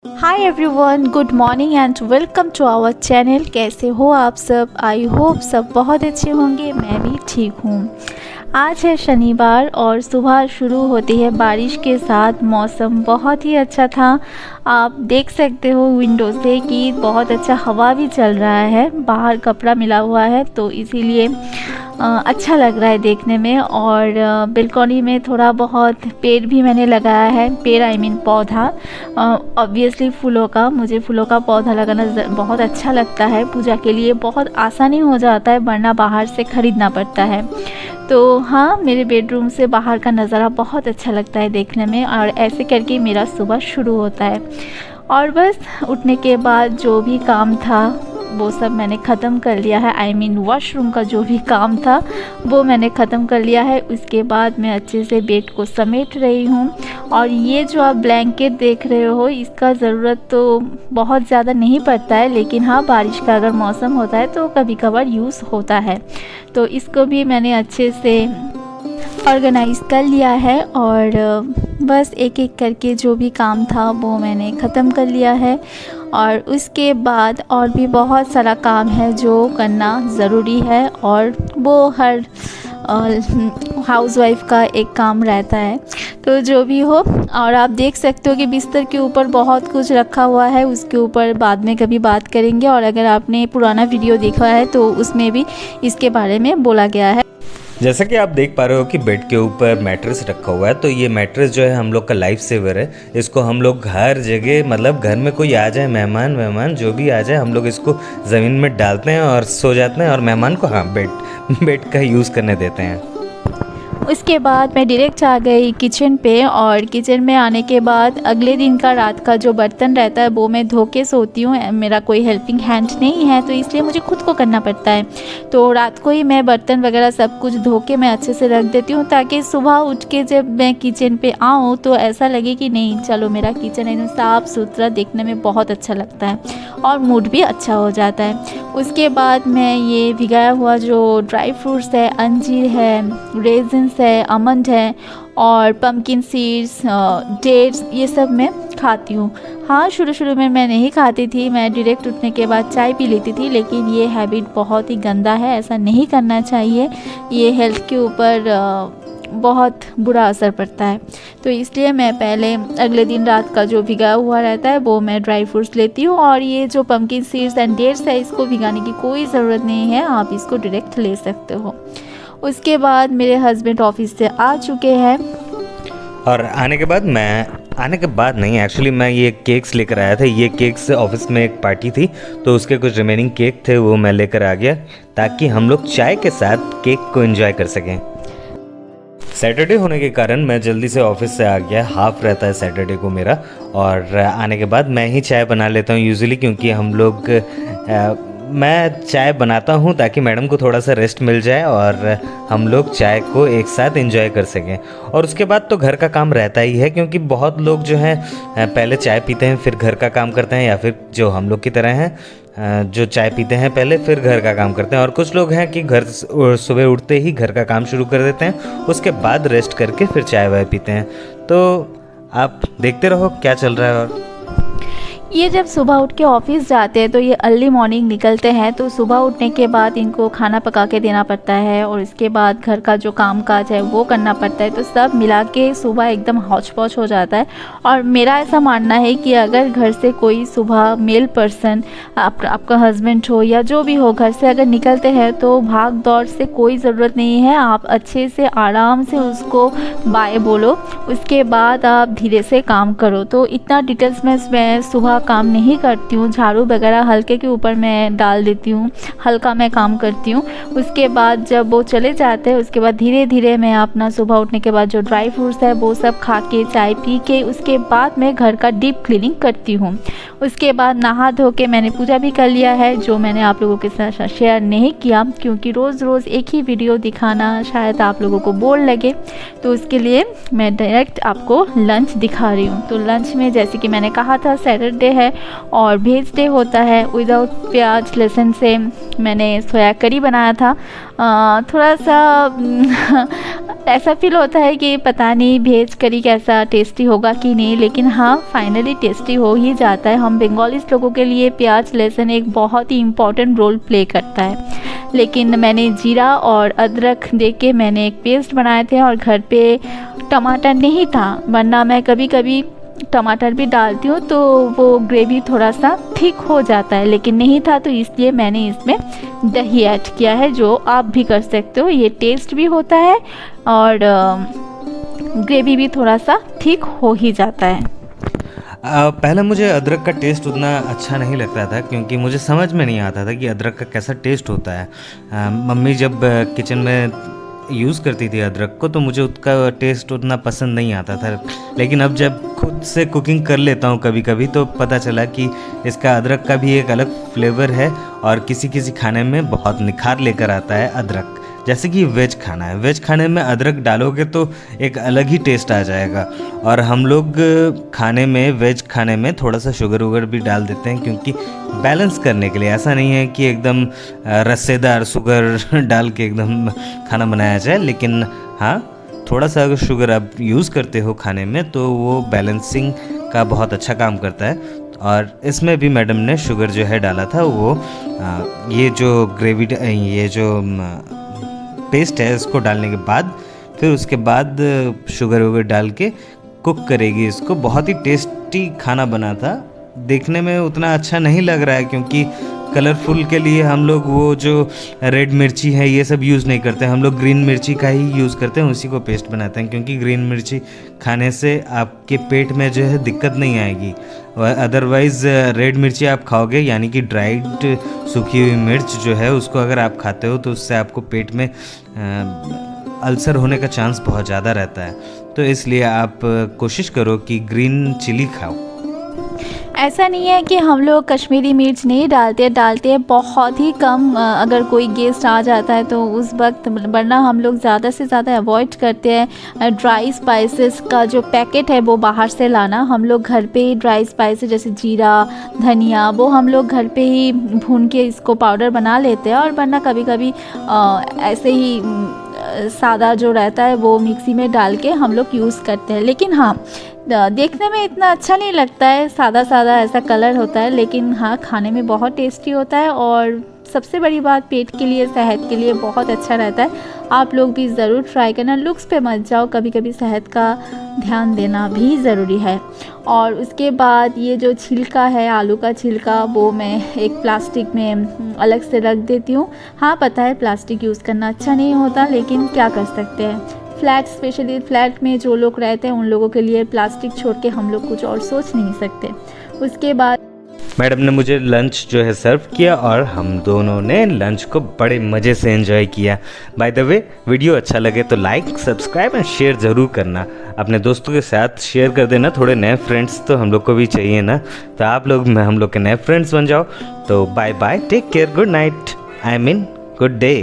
Hi everyone, good morning and welcome to our channel. कैसे हो आप सब? आई होप सब बहुत अच्छे होंगे। मैं भी ठीक हूँ। आज है शनिवार और सुबह शुरू होती है बारिश के साथ। मौसम बहुत ही अच्छा था। आप देख सकते हो विंडो से कि बहुत अच्छा हवा भी चल रहा है। बाहर कपड़ा मिला हुआ है तो इसीलिए अच्छा लग रहा है देखने में। और बालकनी में थोड़ा बहुत पेड़ भी मैंने लगाया है। पेड़ आई मीन पौधा, ऑब्वियसली फूलों का। मुझे फूलों का पौधा लगाना बहुत अच्छा लगता है। पूजा के लिए बहुत आसानी हो जाता है, वरना बाहर से ख़रीदना पड़ता है। तो हाँ, मेरे बेडरूम से बाहर का नज़ारा बहुत अच्छा लगता है देखने में। और ऐसे करके मेरा सुबह शुरू होता है। और बस उठने के बाद जो भी काम था वो सब मैंने ख़त्म कर लिया है। आई मीन वॉशरूम का जो भी काम था वो मैंने ख़त्म कर लिया है। उसके बाद मैं अच्छे से बेड को समेट रही हूँ। और ये जो आप ब्लैंकेट देख रहे हो, इसका ज़रूरत तो बहुत ज़्यादा नहीं पड़ता है, लेकिन हाँ, बारिश का अगर मौसम होता है तो कभी कभार यूज़ होता है। तो इसको भी मैंने अच्छे से ऑर्गेनाइज़ कर लिया है। और बस एक एक करके जो भी काम था वो मैंने ख़त्म कर लिया है। और उसके बाद और भी बहुत सारा काम है जो करना ज़रूरी है, और वो हर हाउसवाइफ का एक काम रहता है। तो जो भी हो, और आप देख सकते हो कि बिस्तर के ऊपर बहुत कुछ रखा हुआ है। उसके ऊपर बाद में कभी बात करेंगे। और अगर आपने पुराना वीडियो देखा है तो उसमें भी इसके बारे में बोला गया है। जैसा कि आप देख पा रहे हो कि बेड के ऊपर मैट्रेस रखा हुआ है। तो ये मैट्रेस जो है हम लोग का लाइफ सेवर है। इसको हम लोग हर जगह, मतलब घर में कोई आ जाए, मेहमान जो भी आ जाए, हम लोग इसको ज़मीन में डालते हैं और सो जाते हैं, और मेहमान को बेड का यूज़ करने देते हैं। उसके बाद मैं डायरेक्ट आ गई किचन पे। और किचन में आने के बाद अगले दिन का रात का जो बर्तन रहता है वो मैं धो के सोती हूँ। मेरा कोई हेल्पिंग हैंड नहीं है, तो इसलिए मुझे खुद को करना पड़ता है। तो रात को ही मैं बर्तन वगैरह सब कुछ धो के मैं अच्छे से रख देती हूँ, ताकि सुबह उठ के जब मैं किचन पे आऊँ तो ऐसा लगे कि नहीं, चलो मेरा किचन एकदम साफ़ सुथरा, देखने में बहुत अच्छा लगता है और मूड भी अच्छा हो जाता है। उसके बाद मैं ये भिगाया हुआ जो ड्राई फ्रूट्स है, अंजीर है, रेजिन्स है, आमंड है और पम्पकिन सीड्स, डेट्स, ये सब मैं खाती हूँ। हाँ, शुरू में मैं नहीं खाती थी। मैं डायरेक्ट उठने के बाद चाय पी लेती थी, लेकिन ये हैबिट बहुत ही गंदा है। ऐसा नहीं करना चाहिए। ये हेल्थ के ऊपर बहुत बुरा असर पड़ता है। तो इसलिए मैं पहले अगले दिन रात का जो भिगा हुआ रहता है वो मैं ड्राई फ्रूट्स लेती हूँ। और ये जो पम्पकिन सीड्स एंड डेट्स है, इसको भिगाने की कोई ज़रूरत नहीं है, आप इसको डायरेक्ट ले सकते हो। उसके बाद मेरे हस्बैंड ऑफिस से आ चुके हैं। और आने के बाद नहीं, एक्चुअली मैं ये केक्स लेकर आया था। ये केक्स ऑफिस में एक पार्टी थी, तो उसके कुछ रिमेनिंग केक थे, वो मैं लेकर आ गया ताकि हम लोग चाय के साथ केक को एंजॉय कर सकें। सैटरडे होने के कारण मैं जल्दी से ऑफिस से आ गया। हाफ रहता है सैटरडे को मेरा। और आने के बाद मैं ही चाय बना लेता हूँ यूजुअली, क्योंकि मैं चाय बनाता हूँ ताकि मैडम को थोड़ा सा रेस्ट मिल जाए और हम लोग चाय को एक साथ एंजॉय कर सकें। और उसके बाद तो घर का काम रहता ही है, क्योंकि बहुत लोग जो हैं पहले चाय पीते हैं फिर घर का काम करते हैं, या फिर जो हम लोग की तरह हैं जो चाय पीते हैं पहले फिर घर का काम करते हैं। और कुछ लोग हैं कि घर सुबह उठते ही घर का काम शुरू कर देते हैं, उसके बाद रेस्ट करके फिर चाय वाय पीते हैं। तो आप देखते रहो क्या चल रहा है। और ये जब सुबह उठ के ऑफिस जाते हैं तो ये अर्ली मॉर्निंग निकलते हैं। तो सुबह उठने के बाद इनको खाना पका के देना पड़ता है, और इसके बाद घर का जो काम काज है वो करना पड़ता है। तो सब मिला के सुबह एकदम हौच पौच हो जाता है। और मेरा ऐसा मानना है कि अगर घर से कोई सुबह मेल पर्सन, आपका हस्बैंड हो या जो भी हो, घर से अगर निकलते हैं तो भाग दौड़ से कोई ज़रूरत नहीं है। आप अच्छे से आराम से उसको बाय बोलो, उसके बाद आप धीरे से काम करो। तो इतना डिटेल्स में मैं सुबह काम नहीं करती हूँ। झाड़ू वगैरह हल्के के ऊपर मैं डाल देती हूँ, हल्का मैं काम करती हूँ। उसके बाद जब वो चले जाते हैं, उसके बाद धीरे धीरे मैं अपना सुबह उठने के बाद जो ड्राई फ्रूट्स है वो सब खा के, चाय पी के, उसके बाद मैं घर का डीप क्लीनिंग करती हूँ। उसके बाद नहा धो के मैंने पूजा भी कर लिया है, जो मैंने आप लोगों के साथ शेयर नहीं किया, क्योंकि रोज़ रोज़ एक ही वीडियो दिखाना शायद आप लोगों को बोर लगे। तो उसके लिए मैं डायरेक्ट आपको लंच दिखा रही हूँ। तो लंच में जैसे कि मैंने कहा था, सैटरडे है और वेज डे होता है। विदाउट प्याज लहसुन से मैंने सोया करी बनाया था। थोड़ा सा ऐसा फील होता है कि पता नहीं वेज करी कैसा टेस्टी होगा कि नहीं, लेकिन हाँ फाइनली टेस्टी हो ही जाता है। हम बंगालीज लोगों के लिए प्याज लहसुन एक बहुत ही इम्पॉर्टेंट रोल प्ले करता है, लेकिन मैंने जीरा और अदरक देख के मैंने एक पेस्ट बनाए थे और घर पे टमाटर नहीं था, वरना मैं कभी कभी टमाटर भी डालती हूँ तो वो ग्रेवी थोड़ा सा थिक हो जाता है, लेकिन नहीं था तो इसलिए मैंने इसमें दही ऐड किया है, जो आप भी कर सकते हो। ये टेस्ट भी होता है और ग्रेवी भी थोड़ा सा थिक हो ही जाता है। पहले मुझे अदरक का टेस्ट उतना अच्छा नहीं लगता था, क्योंकि मुझे समझ में नहीं आता था कि अदरक का कैसा टेस्ट होता है। मम्मी जब किचन में यूज़ करती थी अदरक को तो मुझे उसका टेस्ट उतना पसंद नहीं आता था, लेकिन अब जब खुद से कुकिंग कर लेता हूँ कभी कभी तो पता चला कि इसका अदरक का भी एक अलग फ्लेवर है और किसी किसी खाने में बहुत निखार लेकर आता है अदरक। जैसे कि वेज खाना है, वेज खाने में अदरक डालोगे तो एक अलग ही टेस्ट आ जाएगा। और हम लोग खाने में, वेज खाने में थोड़ा सा शुगर वुगर भी डाल देते हैं, क्योंकि बैलेंस करने के लिए। ऐसा नहीं है कि एकदम रस्सेदार शुगर डाल के एकदम खाना बनाया जाए, लेकिन हाँ थोड़ा सा अगर शुगर आप यूज़ करते हो खाने में तो वो बैलेंसिंग का बहुत अच्छा काम करता है। और इसमें भी मैडम ने शुगर जो है डाला था, वो ये जो ग्रेवी, ये जो पेस्ट है इसको डालने के बाद फिर उसके बाद शुगर वगर डाल के कुक करेगी इसको। बहुत ही टेस्टी खाना बना था। देखने में उतना अच्छा नहीं लग रहा है क्योंकि कलरफुल के लिए हम लोग वो जो रेड मिर्ची है ये सब यूज़ नहीं करते, हम लोग ग्रीन मिर्ची का ही यूज़ करते हैं, उसी को पेस्ट बनाते हैं। क्योंकि ग्रीन मिर्ची खाने से आपके पेट में जो है दिक्कत नहीं आएगी। अदरवाइज़ रेड मिर्ची आप खाओगे, यानी कि ड्राइड सूखी हुई मिर्च जो है उसको अगर आप खाते हो तो उससे आपको पेट में अल्सर होने का चांस बहुत ज़्यादा रहता है। तो इसलिए आप कोशिश करो कि ग्रीन चिली खाओ। ऐसा नहीं है कि हम लोग कश्मीरी मिर्च नहीं डालते हैं बहुत ही कम। अगर कोई गेस्ट आ जाता है तो उस वक्त, वरना हम लोग ज़्यादा से ज़्यादा अवॉइड करते हैं ड्राई स्पाइसेस का जो पैकेट है वो बाहर से लाना। हम लोग घर पे ही ड्राई स्पाइसेस जैसे जीरा, धनिया, वो हम लोग घर पे ही भून के इसको पाउडर बना लेते हैं, और वरना कभी कभी ऐसे ही सादा जो रहता है वो मिक्सी में डाल के हम लोग यूज़ करते हैं। लेकिन हाँ देखने में इतना अच्छा नहीं लगता है, सादा सादा ऐसा कलर होता है, लेकिन हाँ खाने में बहुत टेस्टी होता है और सबसे बड़ी बात पेट के लिए, सेहत के लिए बहुत अच्छा रहता है। आप लोग भी ज़रूर ट्राई करना। लुक्स पे मत जाओ, कभी कभी सेहत का ध्यान देना भी ज़रूरी है। और उसके बाद ये जो छिलका है, आलू का छिलका, वो मैं एक प्लास्टिक में अलग से रख देती हूँ। हाँ पता है प्लास्टिक यूज़ करना अच्छा नहीं होता, लेकिन क्या कर सकते हैं। फ्लैट, स्पेशली फ्लैट में जो लोग रहते हैं उन लोगों के लिए प्लास्टिक छोड़ के हम लोग कुछ और सोच नहीं सकते। उसके बाद मैडम ने मुझे लंच जो है सर्व किया और हम दोनों ने लंच को बड़े मज़े से एंजॉय किया। बाय द वे, वीडियो अच्छा लगे तो लाइक, सब्सक्राइब एंड शेयर ज़रूर करना। अपने दोस्तों के साथ शेयर कर देना। थोड़े नए फ्रेंड्स तो हम लोग को भी चाहिए ना, तो आप लोग हम लोग के नए फ्रेंड्स बन जाओ। तो bye bye, take care, good night, I mean good day.